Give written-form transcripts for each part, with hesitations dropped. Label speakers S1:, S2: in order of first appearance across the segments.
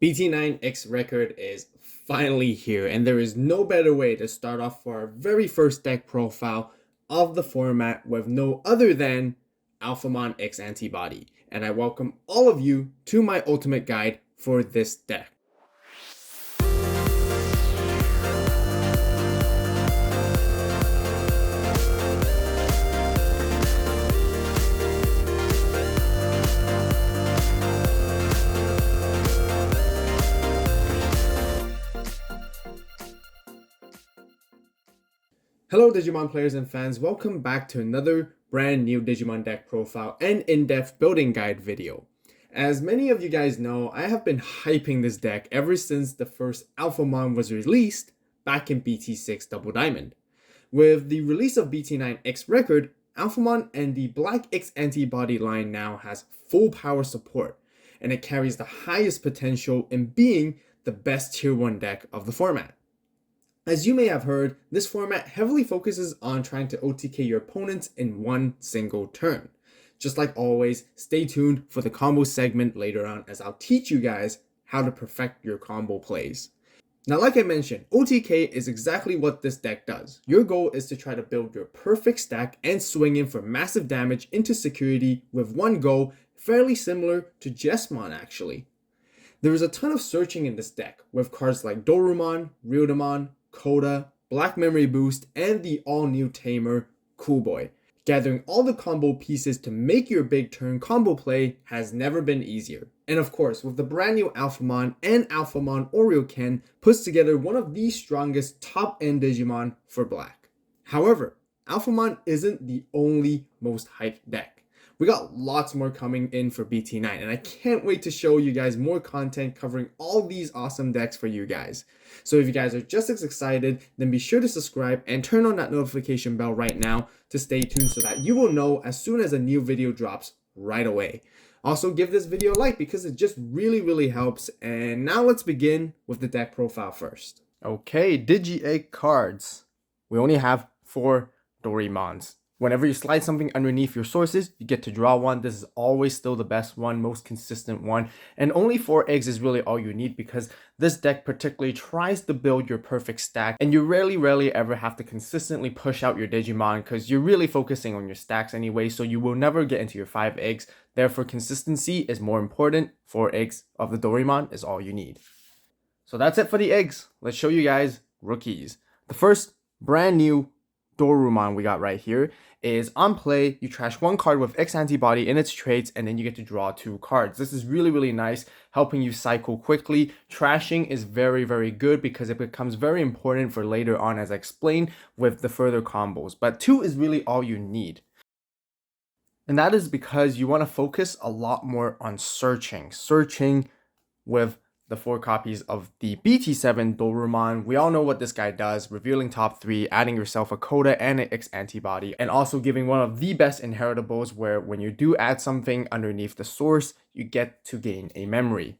S1: BT9 X record is finally here, and there is no better way to start off for our very first deck profile of the format with no other than Alphamon X Antibody. And I welcome all of you to my ultimate guide for this deck. Hello Digimon players and fans, welcome back to another brand new Digimon deck profile and in-depth building guide video. As many of you guys know, I have been hyping this deck ever since the first Alphamon was released back in BT6 Double Diamond. With the release of BT9 X record, Alphamon and the Black X Antibody line now has full power support, and it carries the highest potential in being the best tier 1 deck of the format. As you may have heard, this format heavily focuses on trying to OTK your opponents in one single turn. Just like always, stay tuned for the combo segment later on as I'll teach you guys how to perfect your combo plays. Now, like I mentioned, OTK is exactly what this deck does. Your goal is to try to build your perfect stack and swing in for massive damage into security with one go, fairly similar to Jesmon actually. There is a ton of searching in this deck with cards like Dorumon, Ryudamon, Coda, Black Memory Boost, and the all-new Tamer, Cool Boy. Gathering all the combo pieces to make your big turn combo play has never been easier. And of course, with the brand new Alphamon and Alphamon Ouryuken puts together one of the strongest top-end Digimon for Black. However, Alphamon isn't the only most hyped deck. We got lots more coming in for BT9, and I can't wait to show you guys more content covering all these awesome decks for you guys. So if you guys are just as excited, then be sure to subscribe and turn on that notification bell right now to stay tuned so that you will know as soon as a new video drops right away. Also, give this video a like because it just really helps. And now let's begin with the deck profile first. Okay, Digi-Egg cards. We only have 4 Dorumons. Whenever you slide something underneath your sources, you get to draw one. This is always still the best one, most consistent one. And only 4 eggs is really all you need because this deck particularly tries to build your perfect stack. And you rarely ever have to consistently push out your Digimon because you're really focusing on your stacks anyway. So you will never get into your 5 eggs. Therefore, consistency is more important. 4 eggs of the Dorumon is all you need. So that's it for the eggs. Let's show you guys rookies. The first brand new Dorumon we got right here is on play, you trash 1 card with X Antibody in its traits, and then you get to draw 2 cards. This is really nice, helping you cycle quickly. Trashing is very good because it becomes very important for later on, as I explained, with the further combos. But 2 is really all you need. And that is because you want to focus a lot more on searching with the 4 copies of the BT7 Dorumon. We all know what this guy does, revealing top 3, adding yourself a Coda and an X Antibody, and also giving one of the best inheritables where when you do add something underneath the source, you get to gain a memory.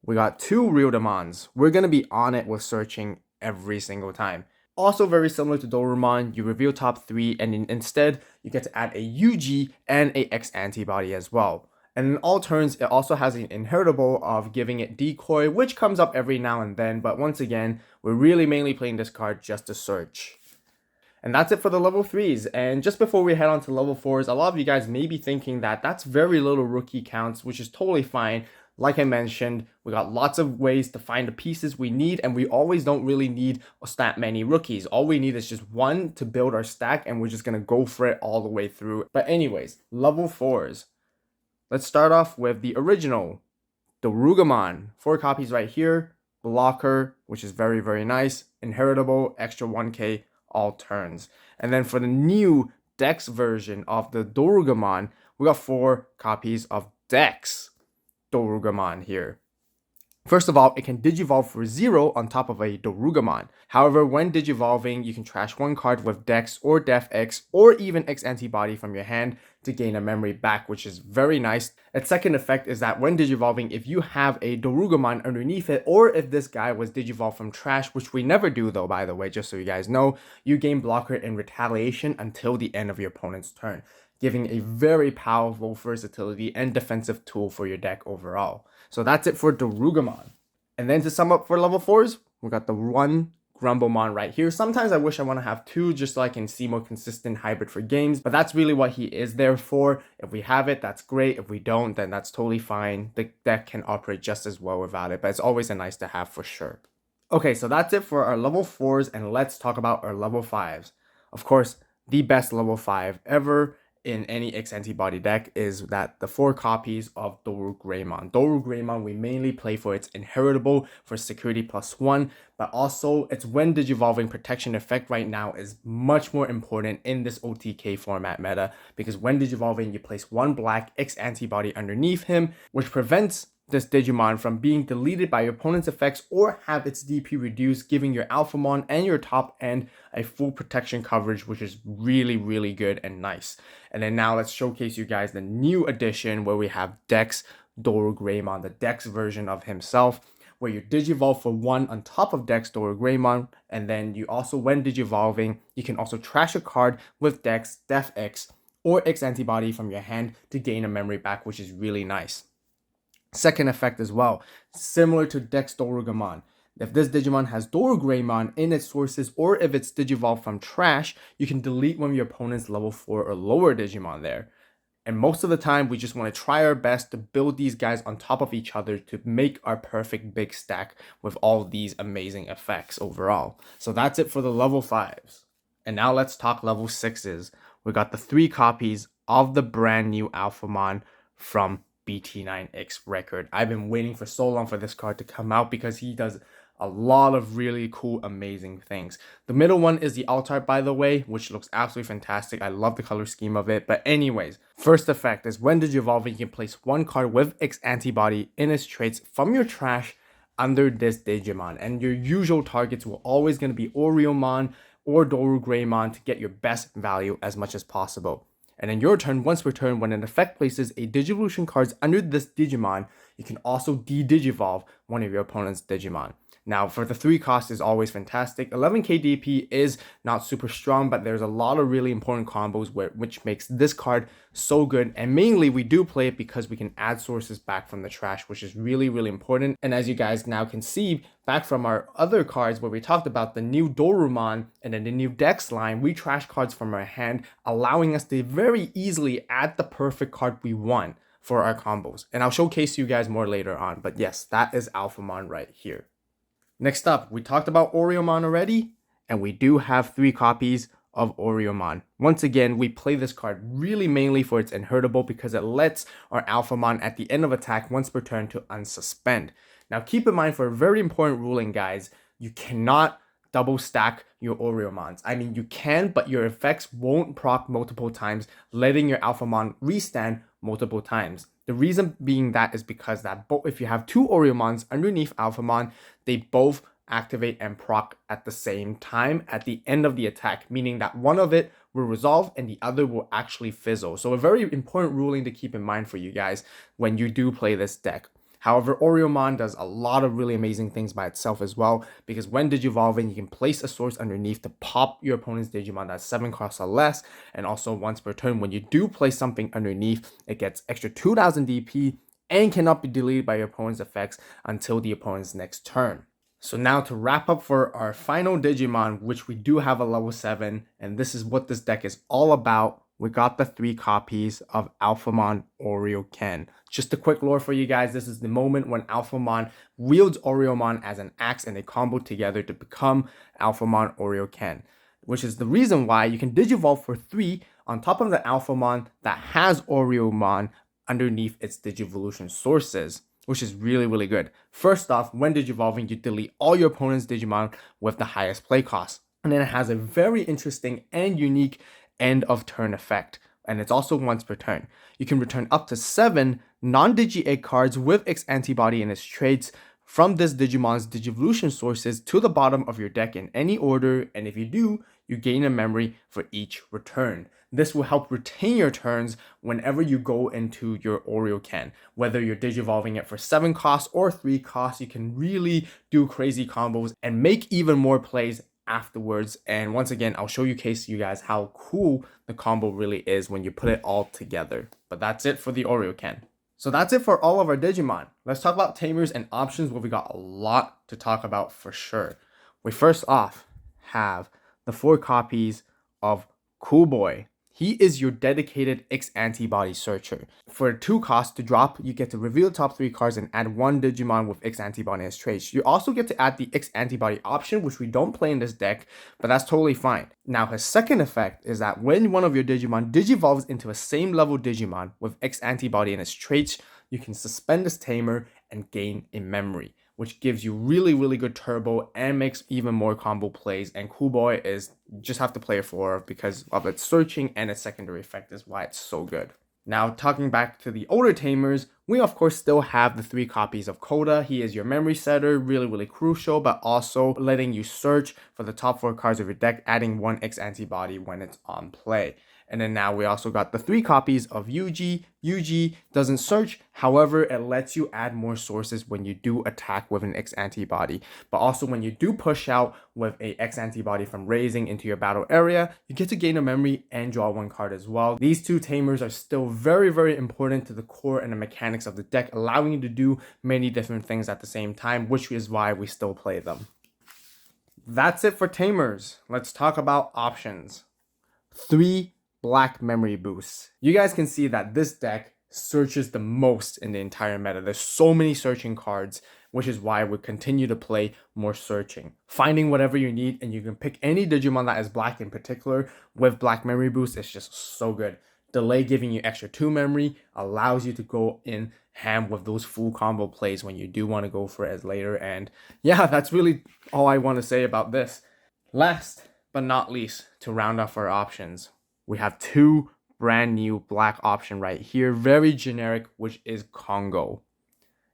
S1: We got 2 Ryudamons. We're going to be on it with searching every single time. Also very similar to Dorumon, you reveal top 3 and instead you get to add a UG and a X Antibody as well. And in all turns, it also has an inheritable of giving it Decoy, which comes up every now and then. But once again, we're really mainly playing this card just to search. And that's it for the level 3s. And just before we head on to level 4s, a lot of you guys may be thinking that that's very little rookie counts, which is totally fine. Like I mentioned, we got lots of ways to find the pieces we need, and we always don't really need that many rookies. All we need is just 1 to build our stack, and we're just going to go for it all the way through. But anyways, level 4s. Let's start off with the original, the Ouryuken. 4 copies right here, blocker, which is very nice, inheritable, extra 1k, all turns. And then for the new Dex version of the Ouryuken, we got 4 copies of Dex Ouryuken here. First of all, it can digivolve for 0 on top of a Ouryuken. However, when digivolving, you can trash 1 card with Dex or Def X or even X Antibody from your hand to gain a memory back, which is very nice. Its second effect is that when digivolving, if you have a Ouryuken underneath it, or if this guy was digivolved from trash, which we never do though, by the way, just so you guys know, you gain blocker in retaliation until the end of your opponent's turn, giving a very powerful versatility and defensive tool for your deck overall. So that's it for Dorugamon. And then to sum up for level 4s, we got the one Grumblemon right here. Sometimes I wish I want to have two just so I can see more consistent hybrid for games, but that's really what he is there for. If we have it, that's great. If we don't, then that's totally fine. The deck can operate just as well without it, but it's always a nice to have for sure. Okay, so that's it for our level 4s, and let's talk about our level 5s. Of course, the best level 5 ever in any X Antibody deck is that the 4 copies of Dorugamon. Dorugamon we mainly play for its inheritable for security +1, but also its when digivolving protection effect right now is much more important in this OTK format meta, because when digivolving you place 1 black X Antibody underneath him, which prevents this Digimon from being deleted by your opponent's effects or have its DP reduced, giving your Alphamon and your top end a full protection coverage, which is really good and nice. And then now let's showcase you guys the new edition where we have Dex Dorugamon, the Dex version of himself, where you digivolve for 1 on top of Dex Dorugamon, and then you also, when digivolving, you can also trash a card with Dex, Def X, or X Antibody from your hand to gain a memory back, which is really nice. Second effect as well, similar to Dex Dorugamon. If this Digimon has Dorugamon in its sources, or if it's digivolved from trash, you can delete one of your opponent's level 4 or lower Digimon there. And most of the time, we just want to try our best to build these guys on top of each other to make our perfect big stack with all these amazing effects overall. So that's it for the level 5s. And now let's talk level 6s. We got the 3 copies of the brand new Alphamon from BT9 X record. I've been waiting for so long for this card to come out because he does a lot of really cool, amazing things. The middle one is the alt art, by the way, which looks absolutely fantastic. I love the color scheme of it. But anyways, first effect is when digivolving, you can place 1 card with X Antibody in its traits from your trash under this Digimon. And your usual targets will always going to be Ouryuken or Dorugamon to get your best value as much as possible. And in your turn, once per turn, when an effect places a Digivolution cards under this Digimon, you can also de-digivolve one of your opponent's Digimon. Now, for the 3 cost is always fantastic. 11k DP is not super strong, but there's a lot of really important combos which makes this card so good. And mainly, we do play it because we can add sources back from the trash, which is really important. And as you guys now can see, back from our other cards where we talked about the new Dorumon and then the new Dex line, we trash cards from our hand, allowing us to very easily add the perfect card we want for our combos. And I'll showcase you guys more later on. But yes, that is Alphamon right here. Next up, we talked about Ouryuken already, and we do have 3 copies of Ouryuken. Once again, we play this card really mainly for its inheritable because it lets our Alphamon at the end of attack once per turn to unsuspend. Now keep in mind, for a very important ruling, guys, you cannot double stack your Ouryukens. I mean, you can, but your effects won't proc multiple times, letting your Alphamon restand multiple times. The reason being that is because that if you have 2 Ouryukens underneath Alphamon, they both activate and proc at the same time at the end of the attack, meaning that one of it will resolve and the other will actually fizzle. So a very important ruling to keep in mind for you guys when you do play this deck. However, Ouryuken does a lot of really amazing things by itself as well, because when digivolving, you can place a source underneath to pop your opponent's Digimon that's 7 costs or less, and also once per turn, when you do place something underneath, it gets extra 2000 DP and cannot be deleted by your opponent's effects until the opponent's next turn. So now to wrap up for our final Digimon, which we do have a level 7, and this is what this deck is all about. We got the 3 copies of Alphamon Ouryuken. Just a quick lore for you guys. This is the moment when Alphamon wields Ouryuken as an axe and they combo together to become Alphamon Ouryuken, which is the reason why you can digivolve for 3 on top of the Alphamon that has Ouryuken underneath its Digivolution sources, which is really good. First off, when digivolving, you delete all your opponent's Digimon with the highest play cost. And then it has a very interesting and unique end of turn effect, and it's also once per turn. You can return up to 7 non-Digi Egg cards with X Antibody in its traits from this Digimon's Digivolution sources to the bottom of your deck in any order, and if you do, you gain a memory for each return. This will help retain your turns whenever you go into your Ouryuken. Whether you're digivolving it for 7 costs or 3 costs, you can really do crazy combos and make even more plays afterwards. And once again, I'll showcase you guys how cool the combo really is when you put it all together. But that's it for the Ouryuken. So that's it for all of our Digimon. Let's talk about Tamers and options where we got a lot to talk about for sure. We first off have the 4 copies of Cool Boy. He is your dedicated X Antibody searcher. For 2 costs to drop, you get to reveal the top 3 cards and add 1 Digimon with X Antibody as traits. You also get to add the X Antibody option, which we don't play in this deck, but that's totally fine. Now, his second effect is that when one of your Digimon digivolves into a same level Digimon with X Antibody and its traits, you can suspend this Tamer and gain a memory, which gives you really good turbo and makes even more combo plays. And Cool Boy is just have to play it for because of its searching, and its secondary effect is why it's so good. Now, talking back to the older Tamers, we of course still have the 3 copies of Coda. He is your memory setter, really crucial, but also letting you search for the top 4 cards of your deck, adding 1 X Antibody when it's on play. And then now we also got the 3 copies of Yuji. Yuji doesn't search, however, it lets you add more sources when you do attack with an X Antibody. But also when you do push out with a X Antibody from raising into your battle area, you get to gain a memory and draw 1 card as well. These 2 Tamers are still very important to the core and the mechanics of the deck, allowing you to do many different things at the same time, which is why we still play them. That's it for Tamers. Let's talk about options. 3 black memory boosts. You guys can see that this deck searches the most in the entire meta. There's so many searching cards, which is why we continue to play more searching. Finding whatever you need, and you can pick any Digimon that is black in particular with black memory boost. It's just so good. Delay giving you extra 2 memory allows you to go in ham with those full combo plays when you do want to go for it later. And yeah, that's really all I want to say about this. Last but not least, to round off our options, we have 2 brand new black option right here, very generic, which is Congo.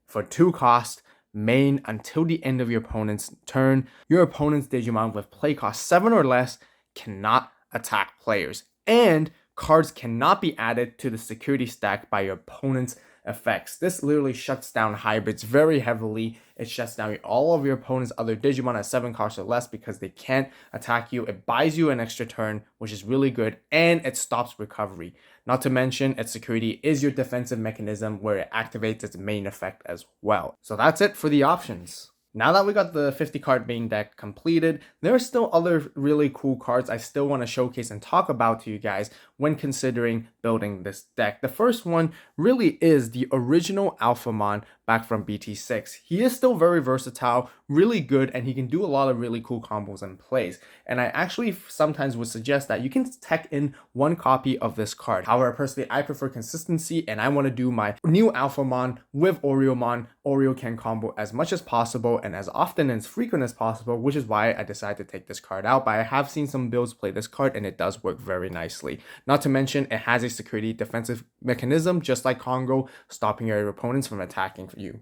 S1: For 2 cost, main until the end of your opponent's turn. Your opponent's Digimon with play cost 7 or less cannot attack players, and cards cannot be added to the security stack by your opponent's effects. This literally shuts down hybrids very heavily. It shuts down all of your opponent's other Digimon at 7 costs or less because they can't attack you. It buys you an extra turn, which is really good, and it stops recovery. Not to mention, its security is your defensive mechanism where it activates its main effect as well. So that's it for the options. Now that we got the 50 card main deck completed, there are still other really cool cards I still want to showcase and talk about to you guys when considering building this deck. The first one really is the original Alphamon back from BT6. He is still very versatile, really good, and he can do a lot of really cool combos and plays. And I actually sometimes would suggest that you can tech in 1 copy of this card. However, personally, I prefer consistency, and I want to do my new Alphamon with Ouryuken combo as much as possible and as often and as frequent as possible, which is why I decided to take this card out. But I have seen some builds play this card, and it does work very nicely. Not to mention, it has a security defensive mechanism, just like Congo, stopping your opponents from attacking you.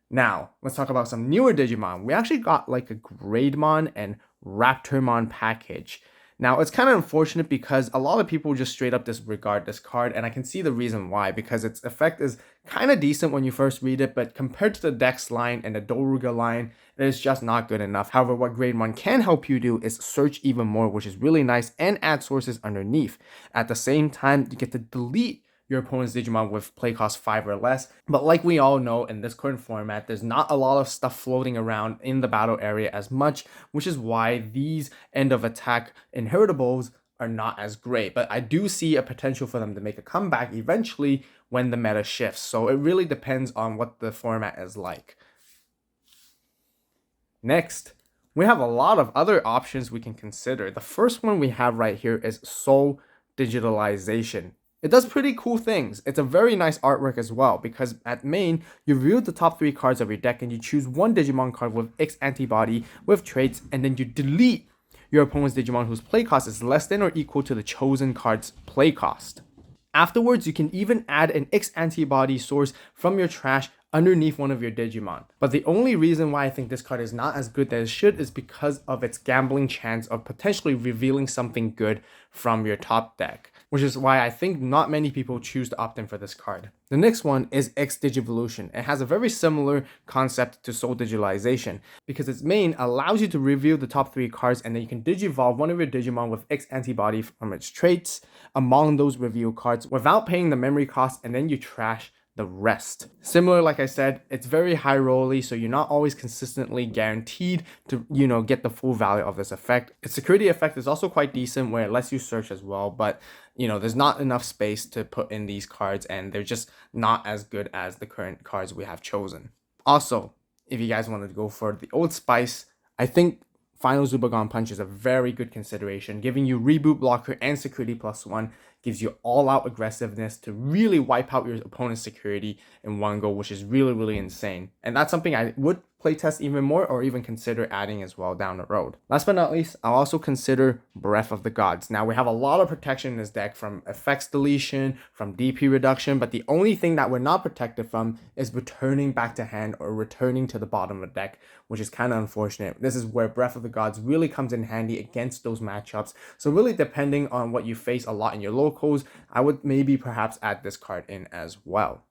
S1: Now, let's talk about some newer Digimon. We actually got like a Grademon and Raptormon package. Now, it's kind of unfortunate because a lot of people just straight up disregard this card, and I can see the reason why, because its effect is kind of decent when you first read it, but compared to the Dex line and the Doruga line, it is just not good enough. However, what Grademon can help you do is search even more, which is really nice, and add sources underneath. At the same time, you get to delete your opponent's Digimon with play cost 5 or less. But like we all know, in this current format, there's not a lot of stuff floating around in the battle area as much, which is why these end of attack inheritables are not as great. But I do see a potential for them to make a comeback eventually when the meta shifts. So it really depends on what the format is like. Next, we have a lot of other options we can consider. The first one we have right here is Soul Digitalization. It does pretty cool things. It's a very nice artwork as well, because at main, you reveal the top 3 cards of your deck and you choose 1 Digimon card with X Antibody with traits, and then you delete your opponent's Digimon whose play cost is less than or equal to the chosen card's play cost. Afterwards, you can even add an X Antibody source from your trash underneath one of your Digimon. But the only reason why I think this card is not as good as it should is because of its gambling chance of potentially revealing something good from your top deck, which is why I think not many people choose to opt in for this card. The next one is X Digivolution. It has a very similar concept to Soul Digitalization because its main allows you to reveal the top 3 cards, and then you can digivolve one of your Digimon with X Antibody from its traits among those reveal cards without paying the memory cost, and then you trash the rest. Similar, like I said, it's very high rolly, so you're not always consistently guaranteed to, get the full value of this effect. Its security effect is also quite decent where it lets you search as well, but there's not enough space to put in these cards, and they're just not as good as the current cards we have chosen. Also, if you guys wanted to go for the old spice, I think Final Zubagon Punch is a very good consideration, giving you reboot blocker and security +1, gives you all-out aggressiveness to really wipe out your opponent's security in one go, which is really, really insane. And that's something I would playtest even more or even consider adding as well down the road. Last but not least, I'll also consider Breath of the Gods. Now, we have a lot of protection in this deck from effects deletion, from DP reduction, but the only thing that we're not protected from is returning back to hand or returning to the bottom of the deck, which is kind of unfortunate. This is where Breath of the Gods really comes in handy against those matchups. So really, depending on what you face a lot in your locals, I would maybe perhaps add this card in as well.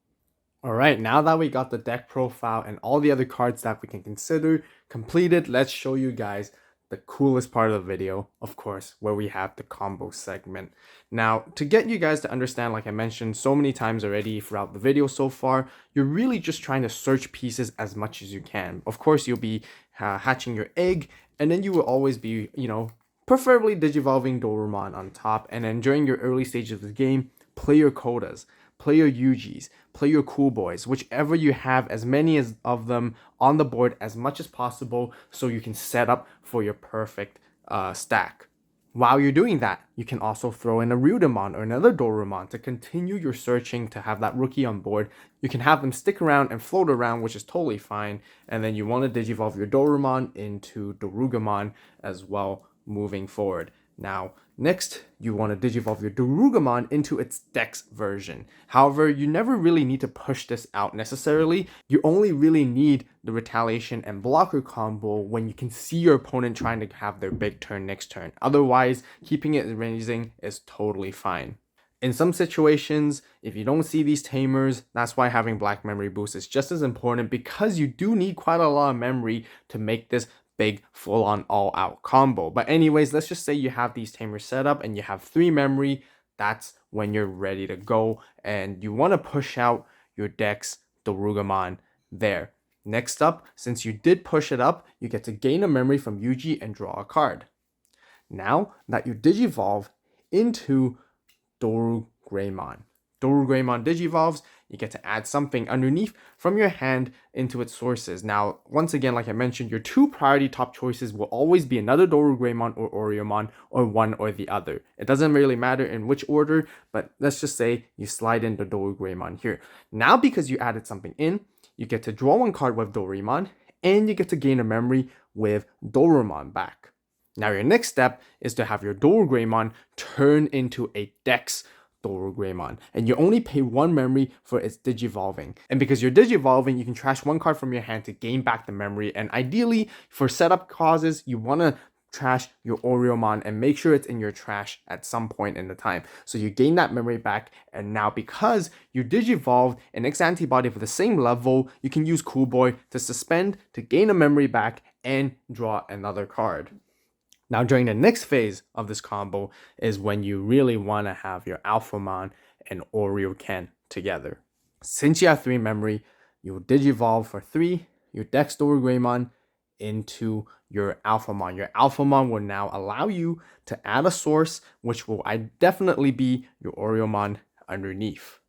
S1: Alright, now that we got the deck profile and all the other cards that we can consider completed, let's show you guys the coolest part of the video, of course, where we have the combo segment. Now, to get you guys to understand, like I mentioned so many times already throughout the video so far, you're really just trying to search pieces as much as you can. Of course, you'll be hatching your egg, and then you will always be, preferably digivolving Dorumon on top, and then during your early stages of the game, play your Kodas, play your Yugis, play your Cool Boys, whichever you have, as many of them on the board as much as possible so you can set up for your perfect stack. While you're doing that, you can also throw in a Ryudamon or another Dorumon to continue your searching to have that rookie on board. You can have them stick around and float around, which is totally fine, and then you want to digivolve your Dorumon into Dorugamon as well moving forward. Now, next, you want to digivolve your Dorugamon into its Dex version. However, you never really need to push this out necessarily. You only really need the retaliation and blocker combo when you can see your opponent trying to have their big turn next turn. Otherwise, keeping it raising is totally fine. In some situations, if you don't see these Tamers, that's why having Black Memory Boost is just as important, because you do need quite a lot of memory to make this big full-on all-out combo. But anyways, let's just say you have these Tamers set up and you have 3 memory. That's when you're ready to go, and you want to push out your Dex Dorugamon there. Next up, since you did push it up, you get to gain a memory from Yuji and draw a card. Now that you digivolve into Dorugamon digivolves, you get to add something underneath from your hand into its sources. Now, once again, like I mentioned, your 2 priority top choices will always be another Dorugamon or Ouryuken, or one or the other. It doesn't really matter in which order, but let's just say you slide in the Dorugamon here. Now, because you added something in, you get to draw 1 card with Dorugamon, and you get to gain a memory with Dorumon back. Now, your next step is to have your Dorugamon turn into a Dex Dorugamon, and you only pay 1 memory for its digivolving. And because you're digivolving, you can trash 1 card from your hand to gain back the memory, and ideally, for setup causes, you want to trash your Ouryuken and make sure it's in your trash at some point in the time. So you gain that memory back, and now because you digivolved an X Antibody for the same level, you can use Cool Boy to suspend to gain a memory back and draw another card. Now, during the next phase of this combo is when you really want to have your Alphamon and Ouryuken together. Since you have 3 memory, you will digivolve for 3 your Dex Dorugamon into your Alphamon. Your Alphamon will now allow you to add a source, which will definitely be your Ouryuken underneath.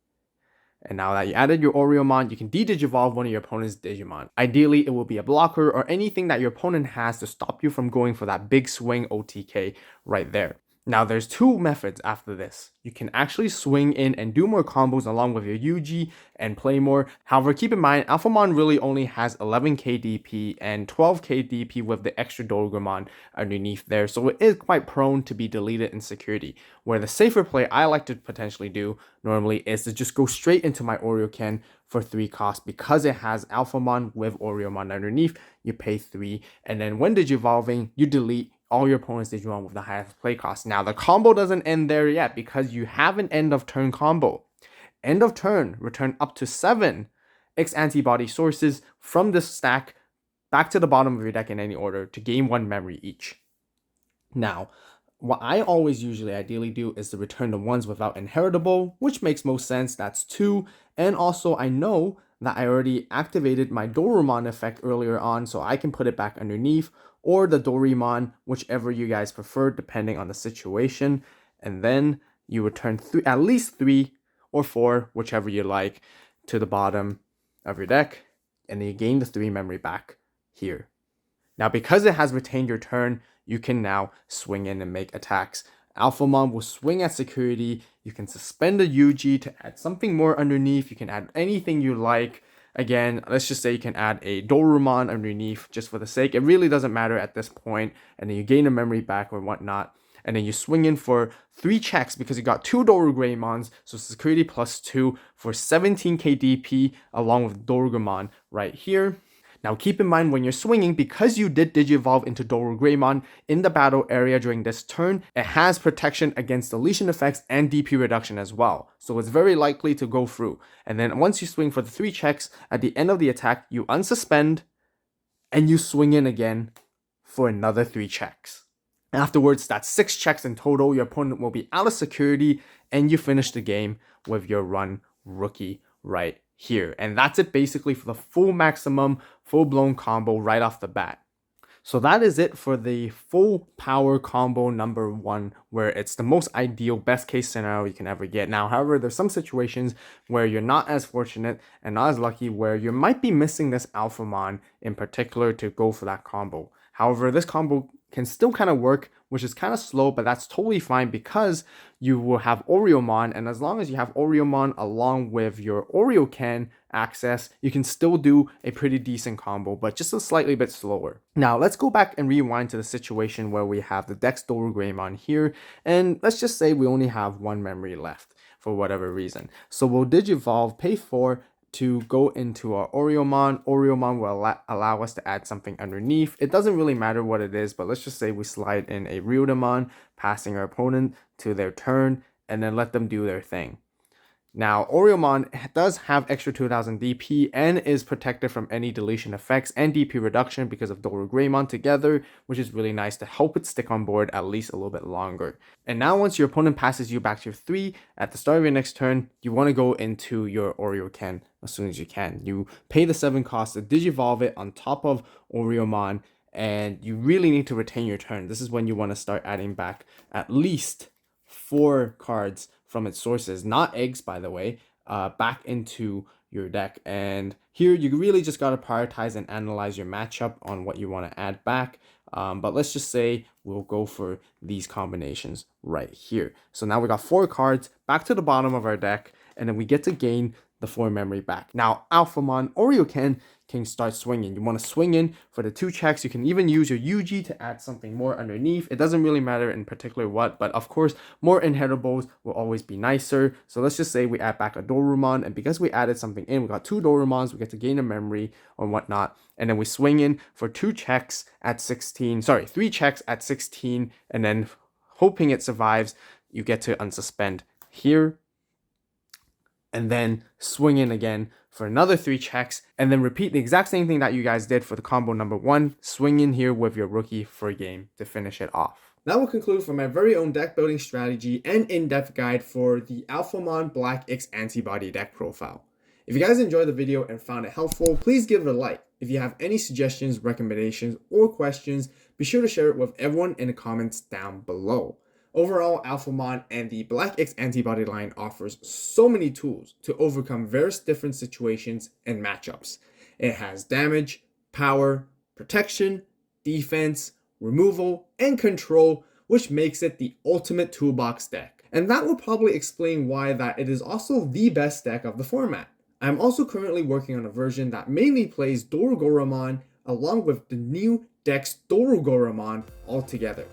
S1: And now that you added your Ouryuken, you can de-digivolve one of your opponent's Digimon. Ideally, it will be a blocker or anything that your opponent has to stop you from going for that big swing OTK right there. Now, there's 2 methods after this. You can actually swing in and do more combos along with your Yuji and play more. However, keep in mind, Alphamon really only has 11k DP and 12k DP with the extra Dorugamon underneath there, so it is quite prone to be deleted in security. Where the safer play I like to potentially do normally is to just go straight into my Ouryuken for 3 cost, because it has Alphamon with Ouryuken underneath. You pay 3, and then when digivolving, you delete all your opponent's Digimon with the highest play cost. Now, the combo doesn't end there yet, because you have an end of turn combo. End of turn, return up to 7 X Antibody sources from this stack back to the bottom of your deck in any order to gain 1 memory each. Now, what I always usually ideally do is to return the ones without inheritable, which makes most sense. That's 2. And also I know that I already activated my Dorumon effect earlier on, so I can put it back underneath, or the Doraemon, whichever you guys prefer, depending on the situation. And then you return at least 3 or 4, whichever you like, to the bottom of your deck, and then you gain the 3 memory back here. Now, because it has retained your turn, you can now swing in and make attacks. Alphamon will swing at security. You can suspend a UG to add something more underneath. You can add anything you like. Again, let's just say you can add a Dorumon underneath just for the sake. It really doesn't matter at this point. And then you gain a memory back or whatnot. And then you swing in for 3 checks because you got 2 Dorugreymons. So security plus 2 for 17k DP along with Dorugreymon right here. Now keep in mind when you're swinging, because you did Digivolve into Dorugreymon in the battle area during this turn, it has protection against deletion effects and DP reduction as well. So it's very likely to go through. And then once you swing for the 3 checks, at the end of the attack, you unsuspend and you swing in again for another 3 checks. Afterwards, that's 6 checks in total. Your opponent will be out of security and you finish the game with your run rookie right here. And that's it basically for the full maximum, full-blown combo right off the bat. So that is it for the full power combo number 1, where it's the most ideal, best case scenario you can ever get. Now, however, there's some situations where you're not as fortunate and not as lucky, where you might be missing this Alphamon in particular to go for that combo. However, this combo can still kind of work, which is kind of slow, but that's totally fine because you will have Ouryumon, and as long as you have Ouryumon along with your Ouryuken access, you can still do a pretty decent combo, but just a slightly bit slower. Now, let's go back and rewind to the situation where we have the Dex Dorugreymon here, and let's just say we only have 1 memory left for whatever reason. So we'll Digivolve, pay 4, to go into our Ouryumon. Ouryumon will allow us to add something underneath. It doesn't really matter what it is, but let's just say we slide in a Ryudamon, passing our opponent to their turn, and then let them do their thing. Now, Ouryumon does have extra 2000 DP and is protected from any deletion effects and DP reduction because of Dorugreymon together, which is really nice to help it stick on board at least a little bit longer. And now once your opponent passes you back to your 3, at the start of your next turn, you want to go into your Ouryuken as soon as you can. You pay the 7 cost to Digivolve it on top of Ouryumon, and you really need to retain your turn. This is when you want to start adding back at least 4 cards from its sources, not eggs by the way, back into your deck. And here you really just got to prioritize and analyze your matchup on what you want to add back. But let's just say we'll go for these combinations right here. So now we got 4 cards back to the bottom of our deck, and then we get to gain the 4 memory back. Now, Alphamon Ouryuken can start swinging. You want to swing in for the 2 checks. You can even use your UG to add something more underneath. It doesn't really matter in particular what, but of course, more inheritables will always be nicer. So let's just say we add back a Dorumon, and because we added something in, we got 2 Dorumons, we get to gain a memory or whatnot, and then we swing in for 3 checks at 16, and then hoping it survives, you get to unsuspend here, and then swing in again for another 3 checks, and then repeat the exact same thing that you guys did for the combo number 1. Swing in here with your rookie for a game to finish it off. That will conclude for my very own deck building strategy and in-depth guide for the Alphamon Black X Antibody Deck Profile. If you guys enjoyed the video and found it helpful, please give it a like. If you have any suggestions, recommendations, or questions, be sure to share it with everyone in the comments down below. Overall, Alphamon and the Black X Antibody line offers so many tools to overcome various different situations and matchups. It has damage, power, protection, defense, removal, and control, which makes it the ultimate toolbox deck. And that will probably explain why that it is also the best deck of the format. I'm also currently working on a version that mainly plays Dorugreymon along with the new Dex Dorugreymon altogether.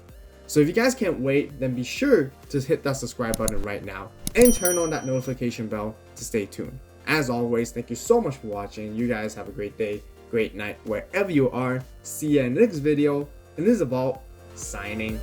S1: So if you guys can't wait, then be sure to hit that subscribe button right now and turn on that notification bell to stay tuned. As always, thank you so much for watching. You guys have a great day, great night, wherever you are. See you in the next video. And this is Avault, signing